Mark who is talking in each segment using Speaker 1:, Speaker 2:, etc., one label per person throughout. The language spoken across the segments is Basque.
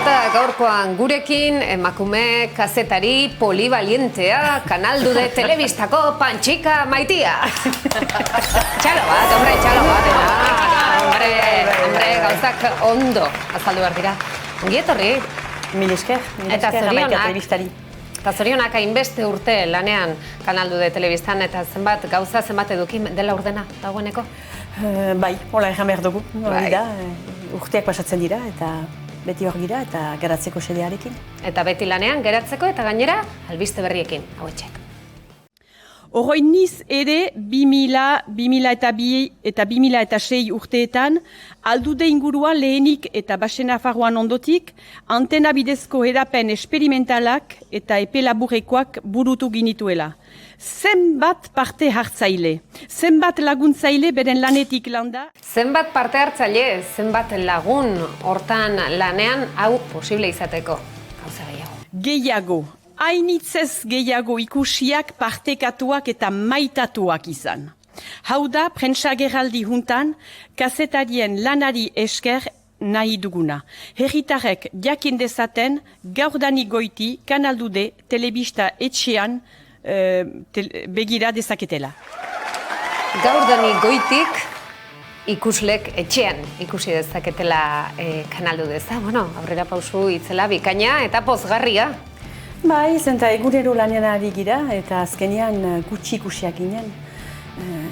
Speaker 1: eta gaurkoan gurekin emakume kazetari polibalientea, Kanal de Telebistako Pantxika Maitia. Txalo bat. Hombre, gauzak ondo azaldu behar dira. Ongi etorri.
Speaker 2: Mil esker, Amaitia telebistari.
Speaker 1: Eta zorionak hainbeste urte lanean Kanal de Telebistan eta zenbat gauza zenbat eduki dela urdena dagoeneko?
Speaker 2: Bai, hola egan behar dugu. Urteak pasatzen dira eta beti hor gira eta geratzeko xedearekin.
Speaker 1: Eta beti lanean geratzeko eta gainera albiste berriekin, hauetxek.
Speaker 2: Oroiniz ere 2002 eta 2006 urteetan, aldude inguruan lehenik eta Basen-Nafarroan ondotik, antena bidezko hedapen esperimentalak eta epe laburrekoak burutu ginituela. Zenbat parte hartzaile, zenbat laguntzaile beren lanetik landa.
Speaker 1: Zenbat parte hartzaile, zenbat lagun hortan lanean hau posible izateko. Gauza gehiago.
Speaker 2: Gehiago. Hainitzez gehiago ikusiak partekatuak eta maitatuak izan. Hau da, prentsagerraldi juntan, kazetarien lanari esker nahi duguna. Herritarrek jakin dezaten, gaurdani goiti, Kanaldude, telebista etxean begira dezaketela.
Speaker 1: Gaurdani goitik, ikuslek etxean ikusi dezaketela Kanaldude. Bueno, aurrera pausu itzela bikaina eta pozgarria.
Speaker 2: Bai, zenta egunero lanean ari gira eta azkenean gutxi ikusiak ginen.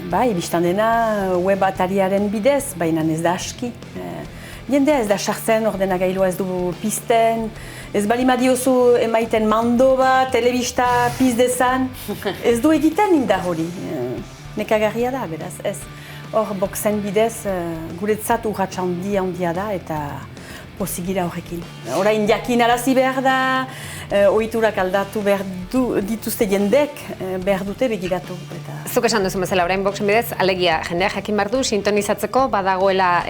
Speaker 2: Bai, biztan dena web atariaren bidez, baina ez da aski. Jendea ez da sartzen, ordenagailua ez du pizten, ez bali madiozu emaiten mando bat, telebista pizdezan, ez du egiten indar hori. Nekagarria da, beraz, ez. Hor, boxen bidez, guretzat urratx handia da eta pozigira horrekin. Orain jakin arazi behar da, ohiturak aldatu behar dituzte jendek, behar dute begiratu.
Speaker 1: Zuk esan duzu bezala, orain boxen bidez, alegia jendea jakin behar du, sintonizatzeko badagoela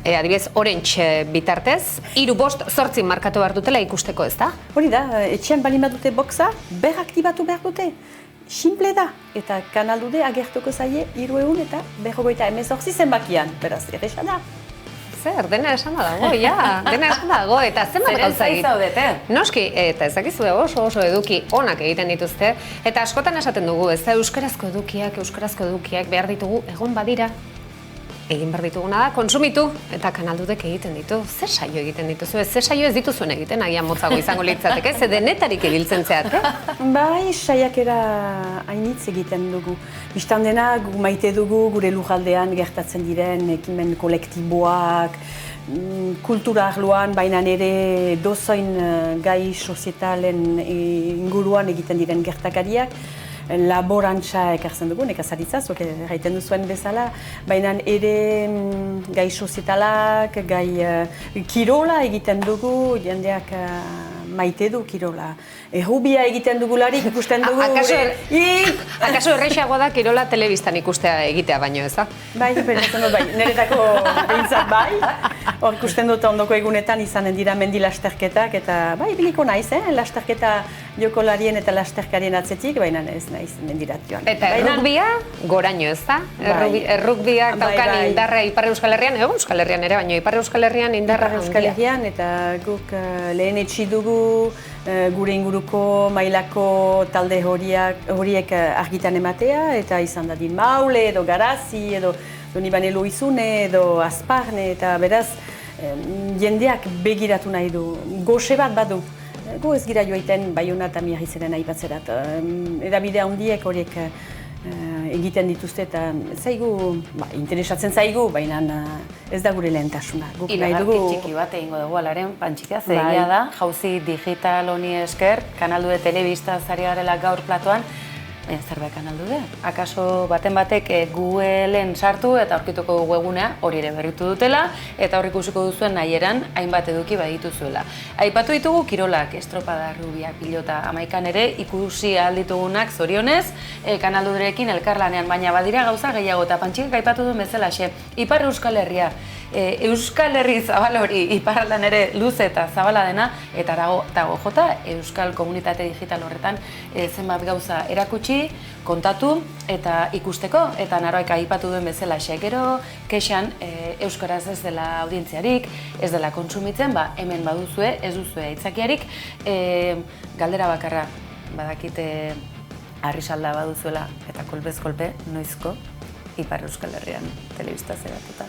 Speaker 1: adibidez Orange bitartez, 3, 5, 8 markatu behar dutela ikusteko, ez da?
Speaker 2: Hori da, etxean balima dute boxa, aktibatu behar dute. Simple da, eta Kanaldude agertuko zaie 300 eta 118 zenbakian, beraz, erresa da.
Speaker 1: Zer, dena esan dago, eta zenbat gauza egiten. Noski, eta ezakizu oso eduki onak egiten dituzte, eta askotan esaten dugu, ez da euskarazko edukiak behar ditugu egon badira. Egin behar dituguna da, konsumitu, eta Kanaldudek egiten ditu. Zer saio egiten dituzu, zer saio ez dituzuen egiten, agian motzago izango litzateke, ze denetarik ibiltzen zeat,
Speaker 2: Bai, saiakera hainitz egiten dugu. Bistan dena, gu maite dugu gure lujaldean gertatzen diren ekimen kolektiboak, kultura arloan, baina ere dozoin gai sozietalen inguruan egiten diren gertakariak, laborantza ekartzen dugu, nekazaritza, zuek erraiten duzuen bezala, baina ere gai sozietalak, gai kirola egiten dugu, jendeak maite du kirola. Errubia egiten dugularik ikusten dugu.
Speaker 1: Akaso errexagoa da kirola telebistan ikustea egitea baino, ez da?
Speaker 2: Bai, niretako behintzat bai. Hor ikusten dut ondoko egunetan izanen dira mendi lasterketak, eta bai, biliko naiz, lasterketa jokolarien eta lasterkarien atzetik, baina ez naiz mendirat joan.
Speaker 1: Eta errukbia goraino, ez da? Errukbiak daukan indarra Ipar Euskal Herrian, Euskal Herrian ere, baina Ipar Euskal Herrian indarra handia.
Speaker 2: Euskal Herrian, eta guk lehen etxi dugu gure inguruko mailako talde horiek argitan ematea, eta izan dadin Maule, edo Garazi, edo Donibane Loizune, edo Azparne, eta beraz, jendeak begiratu nahi du. Goxe bat badu. Go ez gira joaiten Baiona eta Miarrizeren aipatzerat. Edabide handiek horiek egiten dituzte eta interesatzen zaigu, baina ez da gure lehentasuna.
Speaker 3: Iragarki txiki bat egingo dugu alaren, Pantxika, zegia da, jauzi digital honi esker, Kanaldude telebista zari garela gaur platoan, baina zer behar Kanaldude? Akaso baten batek Googleen sartu eta aurkituko dugu egunea, hori ere berritu dutela, eta hor ikusiko duzuen nahieran hainbat eduki badituzuela. Aipatu ditugu kirolak, estropada, rubia, pilota, amaikan ere, ikusi alditugunak zorionez, Kanalduderekin elkarlanean, baina badira gauza gehiago, eta Pantxikak aipatu duen bezalaxe, Ipar Euskal Herria, Euskal Herri zabal hori iparraldan ere luze eta zabala dena, eta dago jota Euskal Komunitate Digital horretan zenbat gauza erakutsi, kontatu eta ikusteko, eta Naroaik aipatu duen bezala gero kexan euskaraz ez dela audientziarik, ez dela kontsumitzen, hemen baduzue, ez duzue aitzakiarik, galdera bakarra badakite harrisalda baduzuela eta kolpez kolpe noizko Ipar Euskal Herrian telebista zeratuta.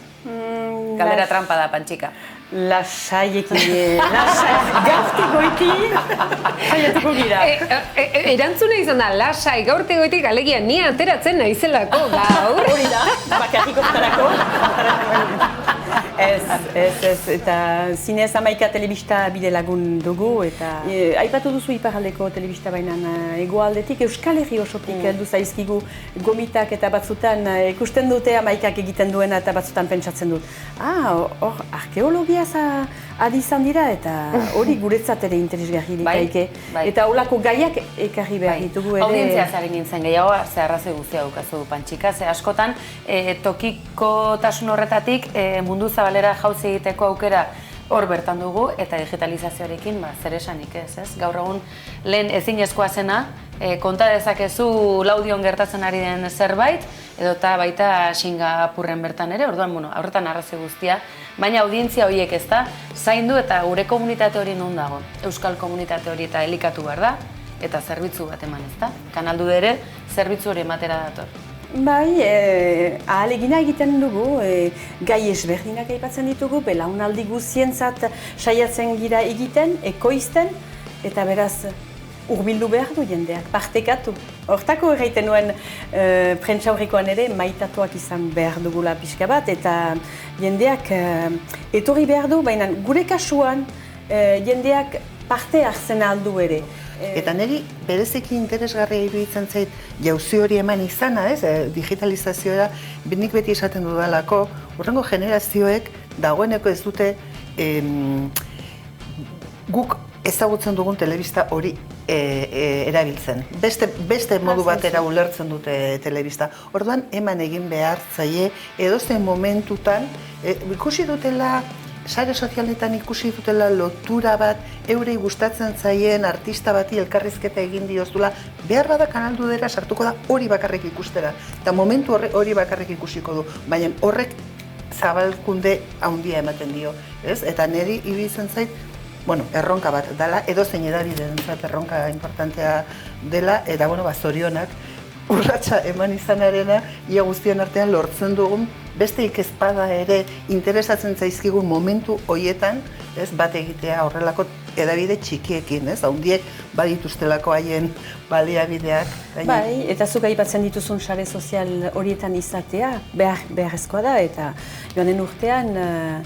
Speaker 3: Galdera trampa da, Pantxika.
Speaker 2: Lasai gaurti goiti, saiatuko gira.
Speaker 1: Erantzuna izan da, lasai gaurti goitik alegia ni ateratzen naizelako gaur.
Speaker 2: Hori da, bakarrik ostarako. Ez, eta zinez 11 telebista bide lagun dugu, eta aipatu duzu iparraldeko telebista bainan hegoaldetik, Euskal Herri osotik heldu zaizkigu gomitak eta batzutan ikusten dute 11ak egiten duena eta batzutan pentsatzen dut. Hor, arkeologiaz adi izan dira eta hori guretzat ere interesgarri dikaike. Eta holako gaiak ekarri behar ditugu ere.
Speaker 3: Audientzia zari nintzen gehiago, ze arrazoi guztia dukazu, Pantxika, ze askotan tokikotasun horretatik mundu zabalera jauzi egiteko aukera hor bertan dugu, eta digitalizazioarekin zer esanik ez. Gaur egun lehen ezinezkoa zena, konta dezakezu Laudion gertatzen ari den zerbait, edota baita Singapurren bertan ere, orduan, horretan arrazoi guztia, baina audientzia horiek ez da, zaindu eta gure komunitate hori non dago. Euskal komunitate hori eta elikatu behar da, eta zerbitzu bat eman ez da. Kanaldu ere, zerbitzu hori ematera dator.
Speaker 2: Bai, ahalegina egiten dugu, gai ezberdinak aipatzen ditugu, belaunaldi guztientzat saiatzen gira egiten, ekoizten, eta beraz hurbildu behar du jendeak, partekatu. Hortako egiten nuen prentsaurrekoan ere maitatuak izan behar dugula pixka bat, eta jendeak etorri behar du, baina gure kasuan jendeak parte hartzen aldu ere.
Speaker 4: Eta niri berezeki interesgarria iruditzen zait jauzi hori eman izana, digitalizazioa nik beti esaten dudalako, hurrengo generazioek dagoeneko ez dute guk ezagutzen dugun telebista hori erabiltzen. Beste modu batera ulertzen dute telebista. Orduan eman egin behar zaie edozein momentutan ikusi dutela sare sozialetan ikusi dutela lotura bat, eurei gustatzen zaien artista bati elkarrizketa egin dioztula, behar bada kanaldudera sartuko da hori bakarrik ikustera. Eta momentu hori bakarrik ikusiko du, baina horrek zabalkunde handia ematen dio. Eta niri iruditzen zait, erronka bat dela, edozein edabiderentzat erronka importantea dela, eta zorionak urratsa eman izanarena, ia guztion artean lortzen dugun, besteik ezpada ere interesatzen zaizkigun momentu horietan, bat egitea horrelako edabide txikiekin, handiek badituztelako haien baliabideak.
Speaker 2: Bai, eta zuk aipatzen dituzun sare sozial horietan izatea, beharrezkoa da, eta joanen urtean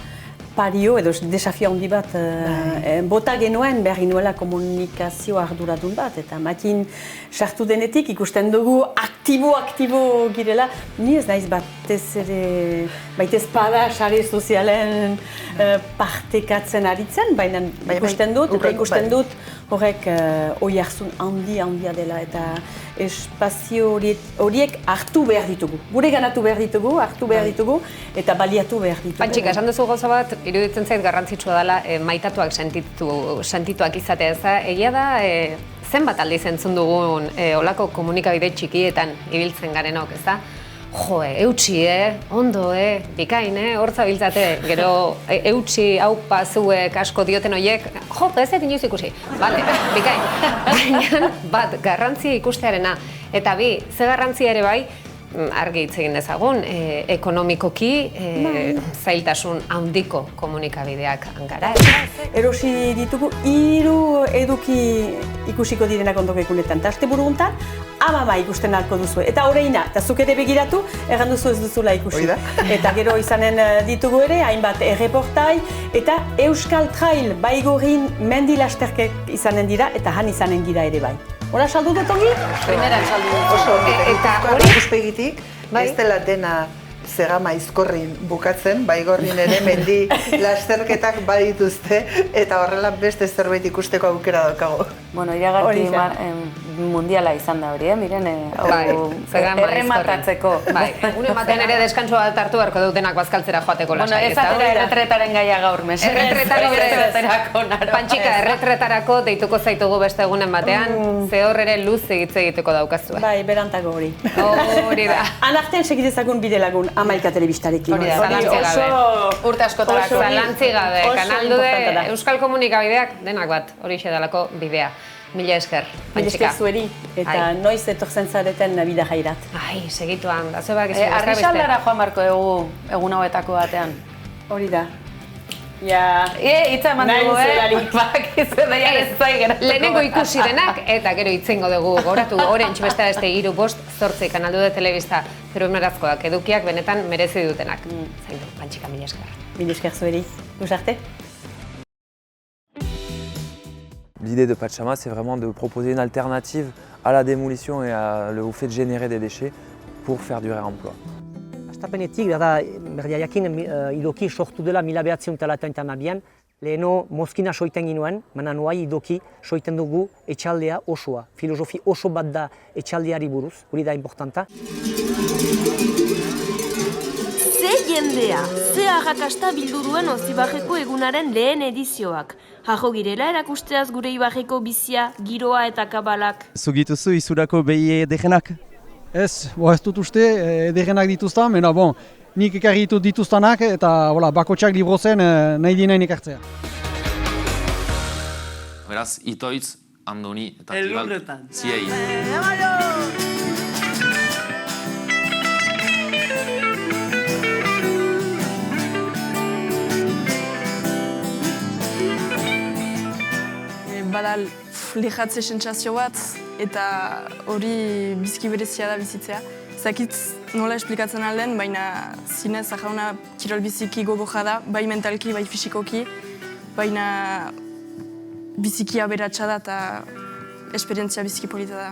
Speaker 2: pario edo desafio handi bat bota genuen behar ginuela komunikazio arduradun bat, eta makin sartu denetik ikusten dugu aktibo girela, ni ez naiz batez ere, baitez pada sare sozialen partekatzen aritzen, baina ikusten dut horrek oihartzun handia dela, eta espazio horiek hartu behar ditugu. Gure ganatu behar ditugu, hartu behar ditugu, eta baliatu behar ditugu.
Speaker 1: Pantxika, esan duzu gauza bat, iruditzen zait garrantzitsua dela maitatuak sentituak izatea ez da. Egia da, zenbat aldiz entzun dugun olako komunikabide txikietan ibiltzen garenok, ez da? Eutxi, ondo, bikain, hortza biltzate, gero eutxi, haupa, zuek, asko dioten horiek, ez ez inoiz ikusi, bale, bikain. Baina bat, garrantzia ikustearena, eta bi, ze garrantzia ere bai, argi hitz egin dezagun, ekonomikoki zailtasun handiko komunikabideak gara.
Speaker 2: Erosi ditugu 3 eduki ikusiko direnak ondoko ekunetan, eta asteburu guntan, amama ikusten ahalko duzu. Eta horreina, eta zuk ere begiratu, erran duzu ez duzula ikusi. Eta gero izanen ditugu ere, hainbat erreportai, eta Euskal Trail Baigorrin mendi lasterkek izanen dira, eta han izanen gira ere bai. Hora saldu dut ongi?
Speaker 3: Primeran saldu dut.
Speaker 4: Oso, eta hori ikuspegitik, ez dela dena zegama izkorrin bukatzen, Baigorrin ere mendi lasterketak badituzte, eta horrela beste zerbait ikusteko aukera daukago.
Speaker 3: Iragarki mundiala izan da hori, miren, errematatzeko.
Speaker 1: Bai, une batean ere deskanso bat hartu beharko dutenak bazkaltzera joateko lasai.
Speaker 3: Bueno, ez atera erretretaren gaia gaur, mesen.
Speaker 1: Erretretarako, Pantxika, erretretarako deituko zaitugu beste egunen batean, ze hor ere luz egitze egiteko daukazue.
Speaker 2: Bai, berantako hori.
Speaker 1: Hori da.
Speaker 2: Anartean segitezakun bide lagun Amaika telebistarekin.
Speaker 1: Hori da, zalantzi gabe.
Speaker 3: Urte askotarako.
Speaker 1: Zalantzi gabe, kanaldude, Euskal Komunikabideak denak bat, hori xedalako bidea. Mila esker, Pantxika.
Speaker 2: Mila esker zueri, eta noiz etortzen zareten bida jairat.
Speaker 1: Ai, segituan, da zebak izu.
Speaker 3: Arrisaldara joan barko dugu egun hauetako batean.
Speaker 2: Hori da. Ja,
Speaker 3: hitza eman dugu,
Speaker 1: lehenengo ikusi denak, eta gero itzengo dugu, goratu, orentx beste 3-5-8 kanaldude telebista, perumerazkoak edukiak benetan merezi dutenak. Zaindu, Pantxika, mila esker.
Speaker 2: Mila esker zueri, luz arte.
Speaker 5: L'idée de Pachama, c'est vraiment de proposer une alternative à la démolition et au fait de générer des déchets pour faire du réemploi.
Speaker 6: Astapenetik, berdia jakin, idoki sortu dela 1982an, leheno mozkina soiten ginuen, baina nuai idoki soiten dugu etxaldea osoa. Filosofi oso bat da etxaldeari buruz, hori da importanta.
Speaker 7: Jendea, ze arrakasta bildu duen Ozibajeko egunaren lehen edizioak. Jajo girela erakusteaz gure Ibajeko bizia, giroa eta kabalak.
Speaker 8: Zugituzu izurako behi edegenak?
Speaker 9: Ez dut uste edegenak dituztan, mena nik ekarri dituztanak eta bakotxak librozen nahi dinain ekartzea.
Speaker 10: Beraz, Itoitz, Andoni eta Tibal, ziei.
Speaker 11: Bada lehratze sentsazio bat eta hori bizki berezia da bizitzea. Zakit nola esplikatzen alden, baina zinez ahauna kirol biziki gogoja da, bai mentalki, bai fisikoki, baina biziki aberatsa da eta esperientzia biziki polita da.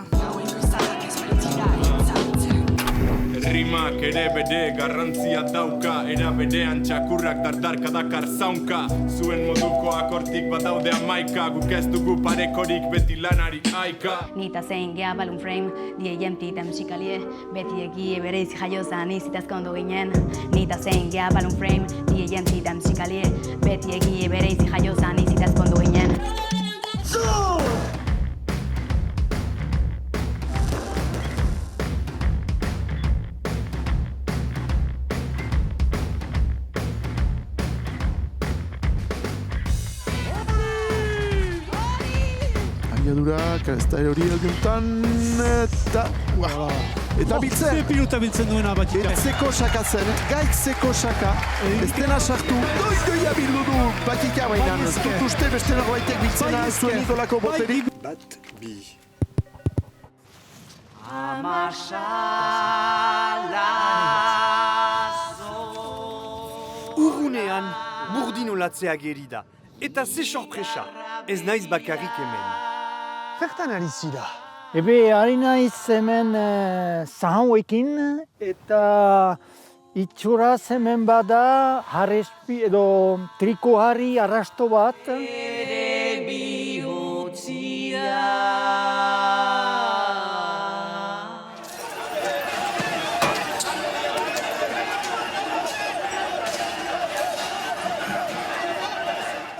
Speaker 12: Rimak ere bere garrantzia dauka, era berean txakurrak dardarka dakar zaunka. Zuen modukoak hortik badaude 11, guk ez dugu parekorik beti lanari aika.
Speaker 13: Nita zein gea balun frame, die eta musikalie, beti egi bereiz jaiozan izitazko ondo ginen. Nita zein gea balun frame, die eta musikalie, beti egi bereiz jaiozan izitazko ondo ginen.
Speaker 14: Abiadurak, ez da hori aldiuntan, eta biltzen.
Speaker 15: Ze piruta biltzen duena Batxika.
Speaker 14: Etzeko sakatzen, gaitzeko saka, ez dena sartu, doia bildu du Batxika bainan. Ez dut uste beste nago baitek biltzena zuen idolako boterik. Bat, bi.
Speaker 16: Urgunean, burdinolatzea geri da. Eta ze sorpresa, ez naiz bakarrik hemen.
Speaker 17: Zertan ari zira? Ebe, ari naiz hemen zahauekin eta itxuraz hemen bada harrespi edo triko harri arrasto bat. Ere bihotzia.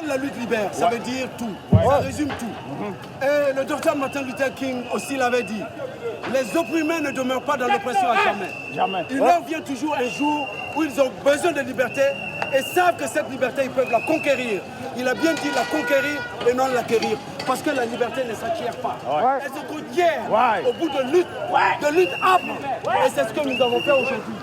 Speaker 18: La lutte libère, ça veut dire tout, ça résume tout. Et le docteur Martin Luther King aussi l'avait dit, les opprimés ne demeurent pas dans l'oppression à jamais. Il leur vient toujours un jour où ils ont besoin de liberté et savent que cette liberté, ils peuvent la conquérir. Il a bien dit la conquérir et non l'acquérir. Parce que la liberté ne s'acquiert pas. Elle se conquiert au bout de lutte âpre. Et c'est ce que nous avons fait aujourd'hui.